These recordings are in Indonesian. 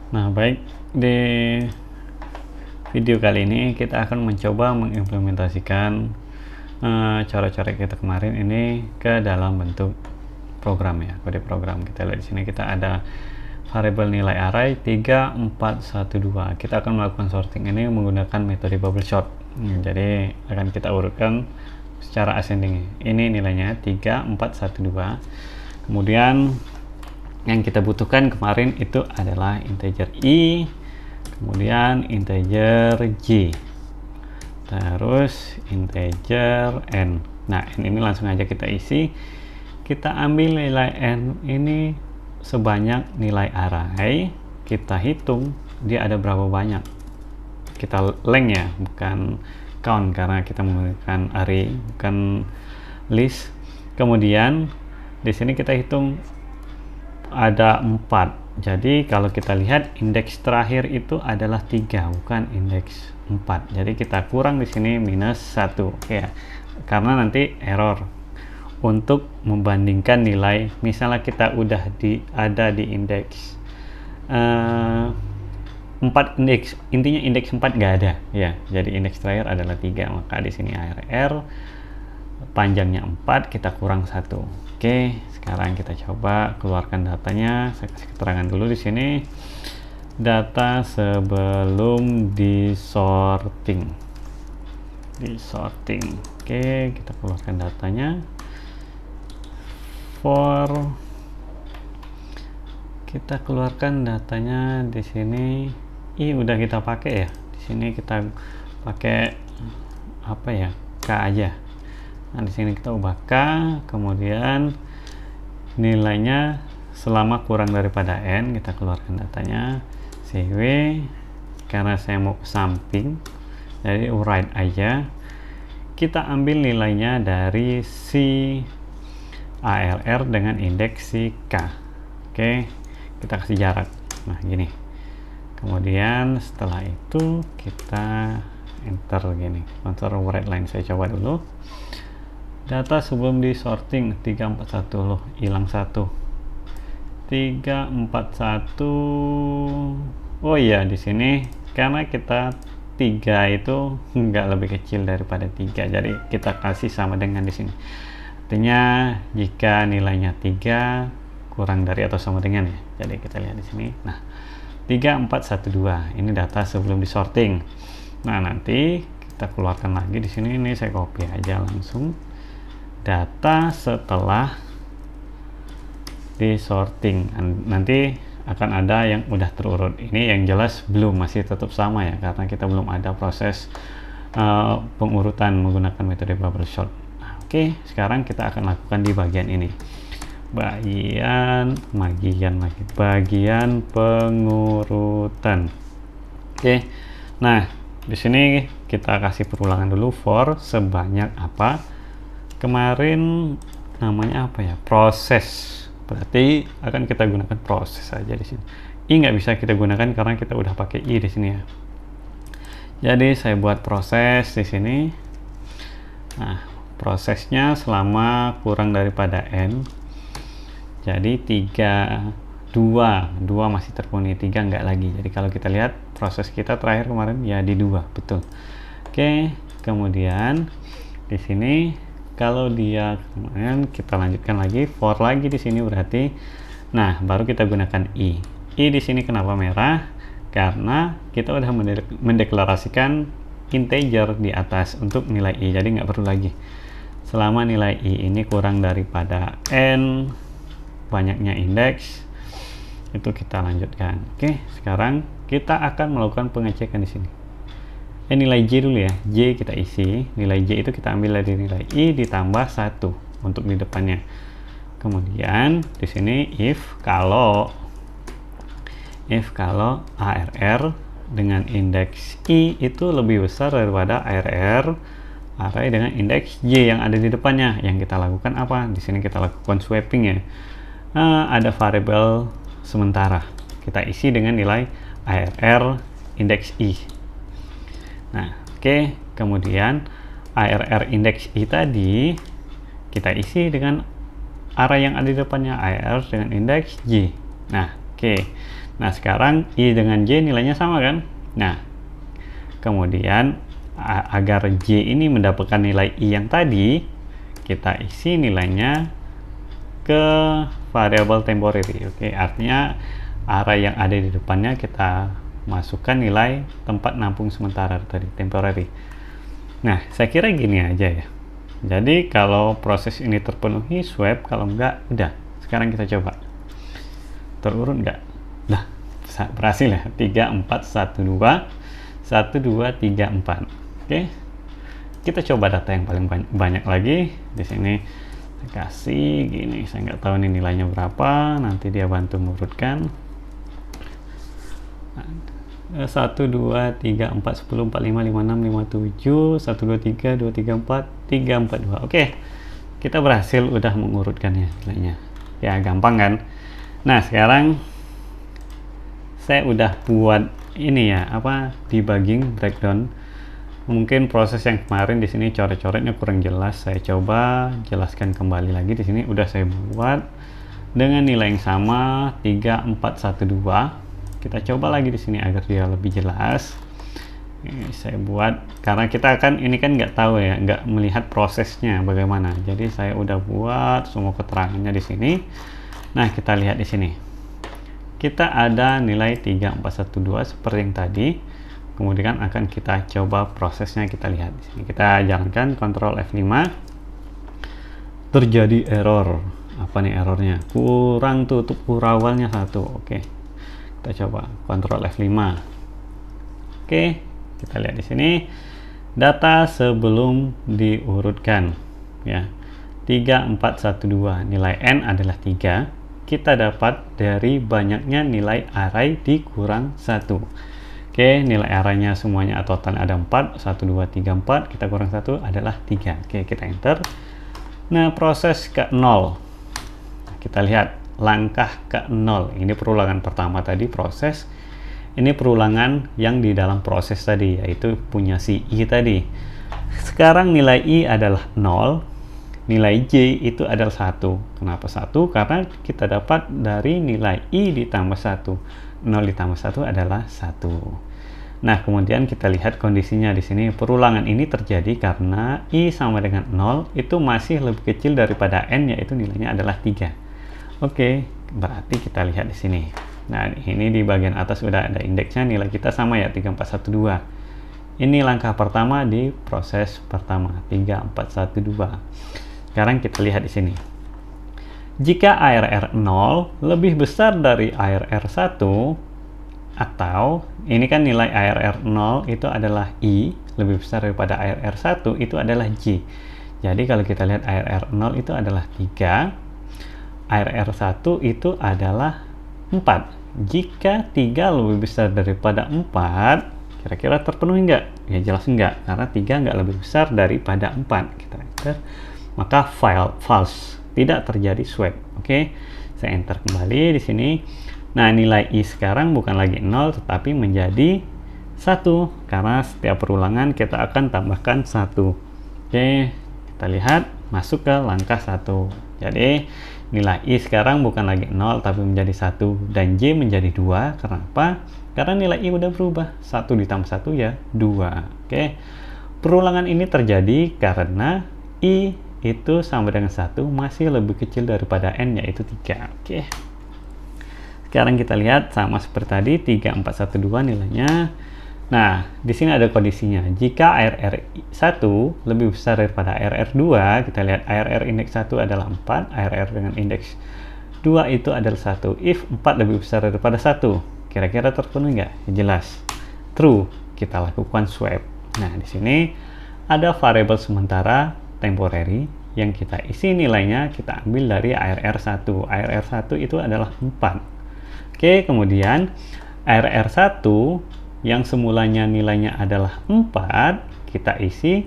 Nah, baik, di video kali ini kita akan mencoba mengimplementasikan cara-cara kita kemarin ini ke dalam bentuk program ya, kode program. Kita lihat di sini kita ada variabel nilai array 3, 4, 1, 2. Kita akan melakukan sorting ini menggunakan metode bubble sort. Jadi akan kita urutkan secara ascending. Ini nilainya 3, 4, 1, 2. Kemudian yang kita butuhkan kemarin itu adalah integer i, kemudian integer j, terus integer n. Nah, n ini langsung aja kita isi. Kita ambil nilai n ini sebanyak nilai array, kita hitung dia ada berapa banyak. Kita length ya, bukan count, karena kita menggunakan array bukan list. Kemudian di sini kita hitung ada 4. Jadi kalau kita lihat indeks terakhir itu adalah 3, bukan indeks 4. Jadi kita kurang di sini minus 1 ya. Karena nanti error untuk membandingkan nilai. Misalnya kita udah ada di indeks 4, indeks intinya indeks 4 nggak ada ya. Jadi indeks terakhir adalah 3, maka di sini ARR panjangnya 4, kita kurang 1. Oke, sekarang kita coba keluarkan datanya. Saya kasih keterangan dulu di sini. Data sebelum disorting. Oke, kita keluarkan datanya. Kita keluarkan datanya di sini. Udah kita pakai ya. Di sini kita pakai apa ya? K aja. Nah, di sini kita ubah K, kemudian nilainya selama kurang daripada n, kita keluarkan datanya. CW, karena saya mau samping, jadi write aja. Kita ambil nilainya dari si ARR dengan indeks si K. Oke, kita kasih jarak. Nah, gini. Kemudian setelah itu kita enter gini. Enter write line, saya coba dulu. Data sebelum di sorting 341 loh, hilang 1. 341. Oh iya, di sini karena kita 3 itu nggak lebih kecil daripada 3, jadi kita kasih sama dengan di sini. Artinya jika nilainya 3 kurang dari atau sama dengan ya. Jadi kita lihat di sini. Nah, 3412 ini data sebelum di sorting. Nah, nanti kita keluarkan lagi di sini. Ini saya copy aja langsung. Data setelah di sorting, nanti akan ada yang udah terurut. Ini yang jelas belum, masih tetap sama ya, karena kita belum ada proses pengurutan menggunakan metode bubble sort. Nah, oke, sekarang kita akan lakukan di bagian ini, bagian pengurutan. Oke, nah di sini kita kasih perulangan dulu. For sebanyak apa, kemarin namanya apa ya, proses, berarti akan kita gunakan proses saja di sini. Nggak bisa kita gunakan karena kita udah pakai i di sini ya. Jadi saya buat proses di sini. Nah, prosesnya selama kurang daripada n. Jadi 2 masih terpenuhi, 3 nggak lagi. Jadi kalau kita lihat proses kita terakhir kemarin ya di 2, betul. Oke, kemudian di sini kalau dia kemudian kita lanjutkan lagi for lagi di sini berarti. Nah, baru kita gunakan i. Di sini kenapa merah? Karena kita udah mendeklarasikan integer di atas untuk nilai i, jadi nggak perlu lagi. Selama nilai i ini kurang daripada n, banyaknya indeks, itu kita lanjutkan. Oke, sekarang kita akan melakukan pengecekan di sini. Nilai j dulu ya, j kita isi. Nilai j itu kita ambil dari nilai i ditambah 1 untuk di depannya. Kemudian di sini if kalau ARR dengan indeks i itu lebih besar daripada ARR array dengan indeks j yang ada di depannya. Yang kita lakukan apa? Di sini kita lakukan swapping ya. Ada variabel sementara, kita isi dengan nilai ARR indeks i. Nah, oke, kemudian ARR indeks i tadi kita isi dengan array yang ada di depannya, ARR dengan indeks j. Nah, oke. Nah, sekarang I dengan J nilainya sama kan? Nah, kemudian agar J ini mendapatkan nilai I yang tadi, kita isi nilainya ke variabel temporary. Oke, artinya array yang ada di depannya kita masukkan nilai tempat nampung sementara tadi, temporary. Nah, saya kira gini aja ya. Jadi kalau proses ini terpenuhi, swap. Kalau enggak, udah. Sekarang kita coba. Terurut enggak? Nah, berhasil ya. 3, 4, 1, 2. 1, 2, 3, 4. Oke. Kita coba data yang paling banyak lagi. Di sini saya kasih gini. Saya nggak tahu ini nilainya berapa. Nanti dia bantu mengurutkan. 1, 2, 3, 4, 10, 4, 5, 5, 6, 5, 7, 1, 2, 3, 2, 3, 4, 3, 4, 2. Oke, kita berhasil udah mengurutkannya nilainya. Ya, gampang kan? Nah, sekarang saya udah buat ini ya, debugging breakdown. Mungkin proses yang kemarin di sini coret-coretnya kurang jelas. Saya coba jelaskan kembali lagi. Di sini udah saya buat dengan nilai yang sama 3, 4, 1, 2. Kita coba lagi di sini agar dia lebih jelas. Ini saya buat karena kita ini kan nggak tahu ya, nggak melihat prosesnya bagaimana. Jadi saya udah buat semua keterangannya di sini. Nah, kita lihat di sini. Kita ada nilai 3, 4, 1, 2 seperti yang tadi. Kemudian akan kita coba prosesnya, kita lihat di sini. Kita jalankan Ctrl F5. Terjadi error. Apa nih errornya? Kurang tutup kurawalnya 1. Oke. Kita coba Ctrl F5. Oke, kita lihat di sini data sebelum diurutkan ya. 3, 4, 1, 2. Nilai N adalah 3. Kita dapat dari banyaknya nilai array dikurang 1. Oke, nilai arraynya semuanya total ada 4. 1, 2, 3, 4. Kita kurang 1 adalah 3. Oke, kita enter. Nah, proses ke 0. Kita lihat langkah ke 0. Ini perulangan pertama tadi proses. Ini perulangan yang di dalam proses tadi, yaitu punya si I tadi. Sekarang nilai I adalah 0. Nilai J itu adalah 1. Kenapa 1? Karena kita dapat dari nilai I ditambah 1. 0 ditambah 1 adalah 1. Nah, kemudian kita lihat kondisinya di sini. Perulangan ini terjadi karena I sama dengan 0 itu masih lebih kecil daripada N, yaitu nilainya adalah 3. Oke, berarti kita lihat di sini. Nah, ini di bagian atas udah ada indeksnya, nilai kita sama ya, 3, 4, 1, 2. Ini langkah pertama di proses pertama, 3, 4, 1, 2. Sekarang kita lihat di sini. Jika ARR 0 lebih besar dari ARR 1, atau ini kan nilai ARR 0 itu adalah I, lebih besar daripada ARR 1 itu adalah J. Jadi kalau kita lihat ARR 0 itu adalah 3, ARR 1 itu adalah 4. Jika 3 lebih besar daripada 4, kira-kira terpenuhi enggak? Ya jelas enggak, karena 3 enggak lebih besar daripada 4. Kita enter, maka false, tidak terjadi swap. Oke, saya enter kembali di sini. Nah, nilai I sekarang bukan lagi 0, tetapi menjadi 1, karena setiap perulangan kita akan tambahkan 1. Oke, kita lihat, masuk ke langkah 1. Jadi nilai I sekarang bukan lagi 0 tapi menjadi 1 dan J menjadi 2. Kenapa? Karena nilai I udah berubah. 1 ditambah 1 ya 2. Oke. Perulangan ini terjadi karena I itu sama dengan 1 masih lebih kecil daripada N, yaitu 3. Oke. Sekarang kita lihat sama seperti tadi, 3, 4, 1, 2 nilainya. Nah, di sini ada kondisinya. Jika ARR 1 lebih besar daripada ARR 2, kita lihat ARR indeks 1 adalah 4, ARR dengan indeks 2 itu adalah 1. If 4 lebih besar daripada 1, kira-kira terpenuhi nggak? Jelas. True. Kita lakukan swap. Nah, di sini ada variabel sementara temporary yang kita isi nilainya, kita ambil dari ARR 1. ARR 1 itu adalah 4. Oke, kemudian ARR 1 yang semulanya nilainya adalah 4, kita isi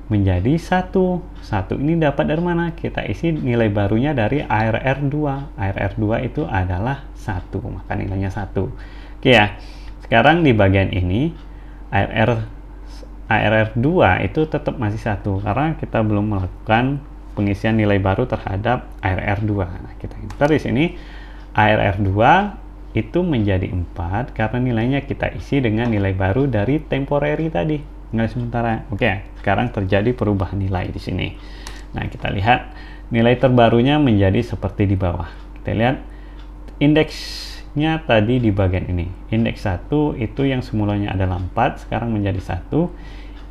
menjadi 1. 1 ini dapat dari mana? Kita isi nilai barunya dari ARR 2. ARR 2 itu adalah 1, maka nilainya 1. Oke ya, sekarang di bagian ini ARR 2 itu tetap masih 1, karena kita belum melakukan pengisian nilai baru terhadap ARR 2. Nah, kita enter di sini ARR 2 itu menjadi 4 karena nilainya kita isi dengan nilai baru dari temporary tadi, nilai sementara. Oke, sekarang terjadi perubahan nilai di sini. Nah, kita lihat nilai terbarunya menjadi seperti di bawah. Kita lihat indeksnya tadi di bagian ini. Indeks 1 itu yang semulanya adalah 4, sekarang menjadi 1.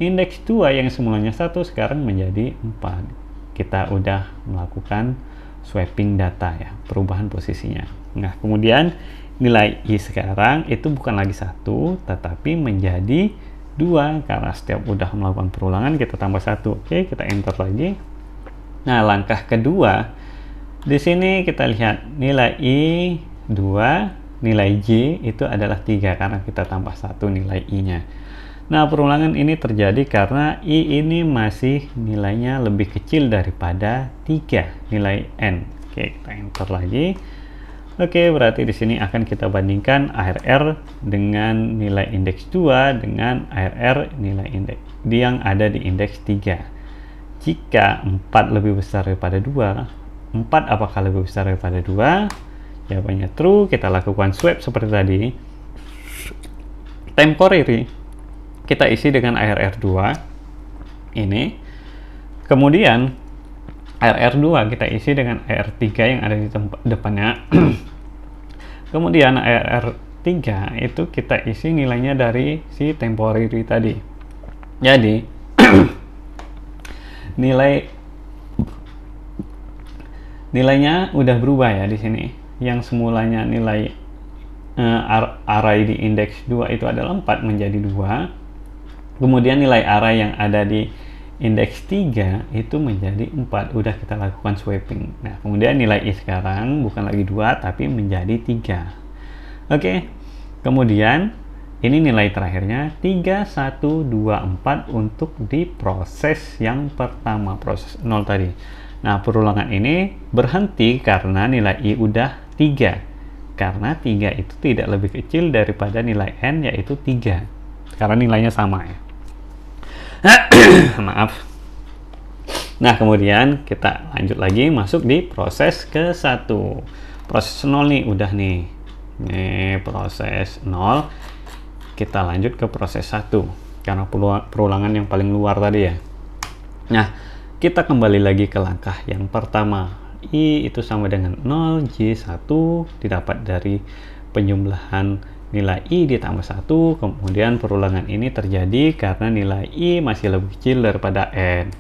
Indeks 2 yang semulanya 1, sekarang menjadi 4. Kita udah melakukan swapping data ya, perubahan posisinya. Nah, kemudian nilai I sekarang itu bukan lagi 1, tetapi menjadi 2 karena setiap udah melakukan perulangan kita tambah 1. Oke, kita enter lagi. Nah, langkah kedua di sini kita lihat nilai I 2, nilai J itu adalah 3 karena kita tambah 1 nilai I-nya. Nah, perulangan ini terjadi karena I ini masih nilainya lebih kecil daripada 3 nilai N. Oke, kita enter lagi. Oke, berarti di sini akan kita bandingkan ARR dengan nilai indeks 2 dengan ARR nilai indeks yang ada di indeks 3. Jika 4 lebih besar daripada 2, 4 apakah lebih besar daripada 2? Jawabannya true. Kita lakukan swap seperti tadi. Temporary kita isi dengan ARR 2 ini. Kemudian ARR 2 kita isi dengan ARR 3 yang ada di depannya. Kemudian ARR 3 itu kita isi nilainya dari si temporary tadi. Jadi nilainya udah berubah ya di sini. Yang semulanya nilai array di indeks 2 itu adalah 4 menjadi 2. Kemudian nilai array yang ada di indeks 3 itu menjadi 4. Udah kita lakukan swapping. Nah, kemudian nilai I sekarang bukan lagi 2 tapi menjadi 3. Oke. Kemudian ini nilai terakhirnya 3, 1, 2, 4 untuk di proses yang pertama, proses 0 tadi. Nah, perulangan ini berhenti karena nilai I udah 3. Karena 3 itu tidak lebih kecil daripada nilai N, yaitu 3. Karena nilainya sama ya. Maaf. Nah, kemudian kita lanjut lagi masuk di proses ke-1. Proses 0 nih, udah nih. Ini proses 0. Kita lanjut ke proses 1 karena perulangan yang paling luar tadi ya. Nah, kita kembali lagi ke langkah yang pertama. I itu sama dengan 0, J1 didapat dari penjumlahan nilai I ditambah 1. Kemudian perulangan ini terjadi karena nilai I masih lebih kecil daripada N.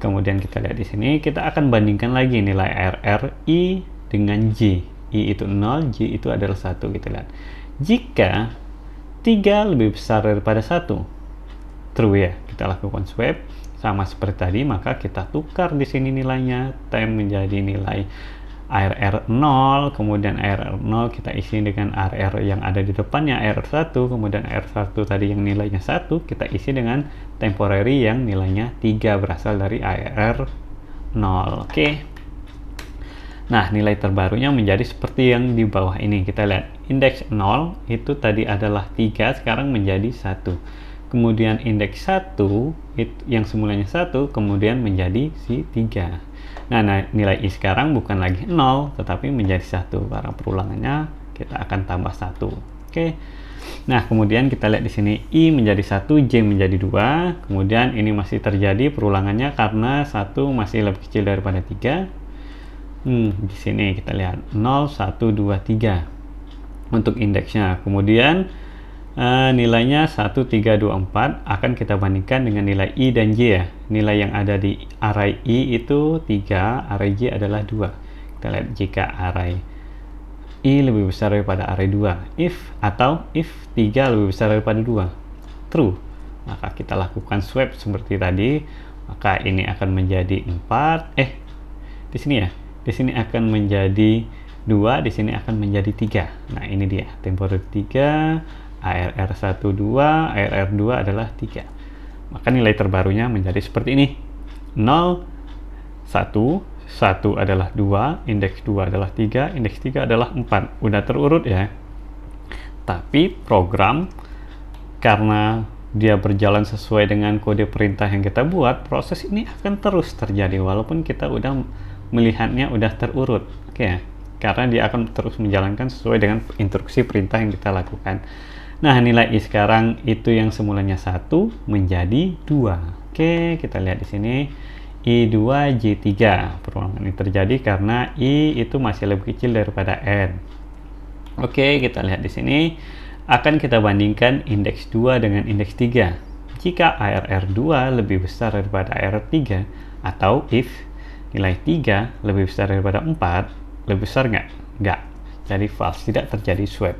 Kemudian kita lihat di sini, kita akan bandingkan lagi nilai ARR I dengan J. I itu 0, J itu adalah 1. Kita lihat. Jika 3 lebih besar daripada 1, true ya, kita lakukan swap sama seperti tadi, maka kita tukar di sini nilainya, tem menjadi nilai ARR 0, kemudian ARR 0 kita isi dengan ARR yang ada di depannya ARR 1, kemudian ARR 1 tadi yang nilainya 1 kita isi dengan temporary yang nilainya 3 berasal dari ARR 0. Oke. Nah, nilai terbarunya menjadi seperti yang di bawah ini. Kita lihat, indeks 0 itu tadi adalah 3, sekarang menjadi 1. Kemudian indeks 1 itu yang semulanya 1, kemudian menjadi si 3. Nah, nilai I sekarang bukan lagi 0, tetapi menjadi 1. Karena perulangannya kita akan tambah 1. Oke. Nah, kemudian kita lihat di sini I menjadi 1, J menjadi 2. Kemudian ini masih terjadi perulangannya karena 1 masih lebih kecil daripada 3. Di sini kita lihat 0, 1, 2, 3 untuk indeksnya. Kemudian nilainya 1, 3, 2, 4 akan kita bandingkan dengan nilai I dan J ya. Nilai yang ada di array I itu 3, array J adalah 2. Kita lihat jika array I lebih besar daripada array 2, if 3 lebih besar daripada 2, true, maka kita lakukan swap seperti tadi, maka ini akan menjadi 4, di sini ya. Di sini akan menjadi 2, di sini akan menjadi 3. Nah, ini dia, temporary 3, ARR 1, 2, ARR 2 adalah 3. Maka nilai terbarunya menjadi seperti ini. 0, 1, 1 adalah 2, indeks 2 adalah 3, indeks 3 adalah 4. Udah terurut ya. Tapi program, karena dia berjalan sesuai dengan kode perintah yang kita buat, proses ini akan terus terjadi walaupun kita udah melihatnya udah terurut. Oke ya. karena dia akan terus menjalankan sesuai dengan instruksi perintah yang kita lakukan. Nah, nilai I sekarang itu yang semulanya 1 menjadi 2. Oke, kita lihat di sini I2 J3. Perulangan ini terjadi karena I itu masih lebih kecil daripada N. Oke, kita lihat di sini akan kita bandingkan indeks 2 dengan indeks 3. Jika ARR2 lebih besar daripada ARR3, atau if nilai 3 lebih besar daripada 4, lebih besar nggak? Nggak. Jadi false, tidak terjadi swap.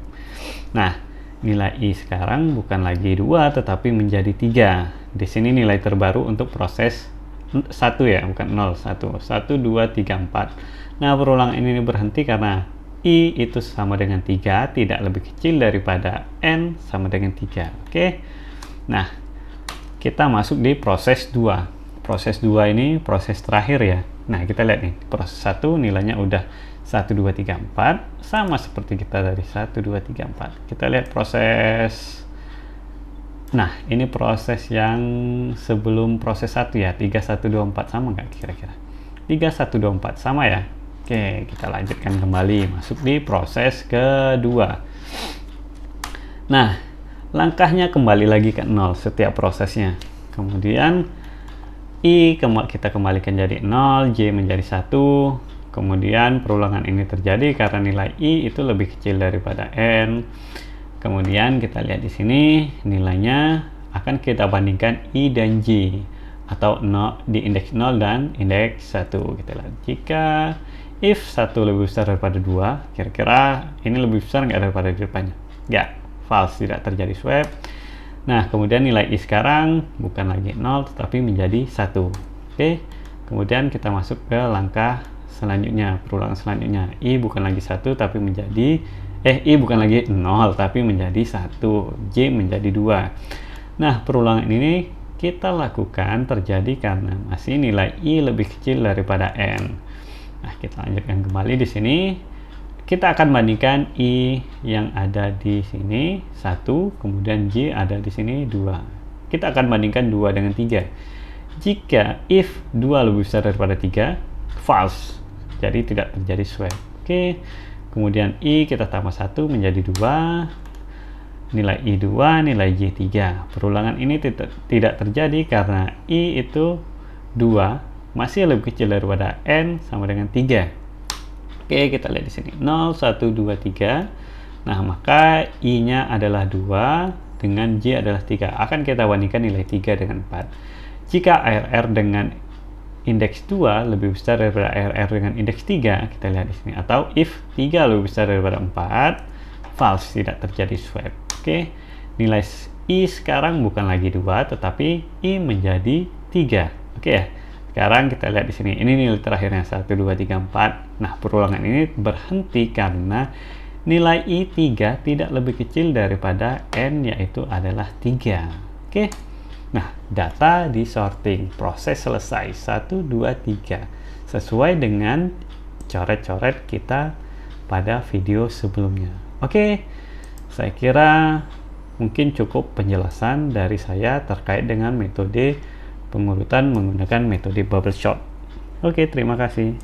Nah, nilai I sekarang bukan lagi 2 tetapi menjadi 3. Di sini nilai terbaru untuk proses 1 ya, bukan 0, 1. 1, 2, 3, 4. Nah, perulangan ini berhenti karena I itu sama dengan 3, tidak lebih kecil daripada N sama dengan 3. Oke. Nah, kita masuk di proses 2. Proses 2 ini proses terakhir ya. Nah, kita lihat nih, proses 1 nilainya udah 1, 2, 3, 4, sama seperti kita dari 1, 2, 3, 4. Kita lihat proses, nah ini proses yang sebelum proses 1 ya, 3, 1, 2, 4, sama nggak kira-kira? 3, 1, 2, 4, sama ya? Oke, kita lanjutkan kembali, masuk di proses kedua. Nah, langkahnya kembali lagi ke 0 setiap prosesnya. Kemudian I kita kembalikan jadi 0, J menjadi 1. Kemudian perulangan ini terjadi karena nilai I itu lebih kecil daripada N. Kemudian kita lihat di sini nilainya akan kita bandingkan I dan J, atau 0 di indeks 0 dan indeks 1. Kita lihat jika if 1 lebih besar daripada 2, kira-kira ini lebih besar nggak daripada di depannya? Nggak, false, tidak terjadi swap. Nah, kemudian nilai I sekarang bukan lagi 0 tetapi menjadi 1. Oke, kemudian kita masuk ke langkah selanjutnya, perulangan selanjutnya. I bukan lagi 1 tapi menjadi I bukan lagi 0 tapi menjadi 1, J menjadi 2. Nah, perulangan ini kita lakukan terjadi karena masih nilai I lebih kecil daripada N. Nah, kita lanjutkan kembali di sini. Kita akan bandingkan I yang ada di sini 1, kemudian J ada di sini 2. Kita akan bandingkan 2 dengan 3. Jika if 2 lebih besar daripada 3, false. Jadi tidak terjadi swap. Oke. Kemudian I kita tambah 1 menjadi 2. Nilai I 2, nilai J 3. Perulangan ini tidak terjadi karena I itu 2 masih lebih kecil daripada N sama dengan 3. Oke, kita lihat di sini 0, 1, 2, 3. Nah, maka I-nya adalah 2 dengan J adalah 3. Akan kita bandingkan nilai 3 dengan 4. Jika ARR dengan indeks 2 lebih besar daripada ARR dengan indeks 3, kita lihat di sini, atau if 3 lebih besar daripada 4, false, tidak terjadi swap. Oke, nilai I sekarang bukan lagi 2 tetapi I menjadi 3. Oke ya. Sekarang kita lihat di sini, ini nilai terakhirnya 1, 2, 3, 4. Nah, perulangan ini berhenti karena nilai I3 tidak lebih kecil daripada N, yaitu adalah 3. Oke. Nah, data di sorting, proses selesai 1, 2, 3. Sesuai dengan coret-coret kita pada video sebelumnya. Oke. Saya kira mungkin cukup penjelasan dari saya terkait dengan metode pengurutan menggunakan metode bubble sort. Oke, terima kasih.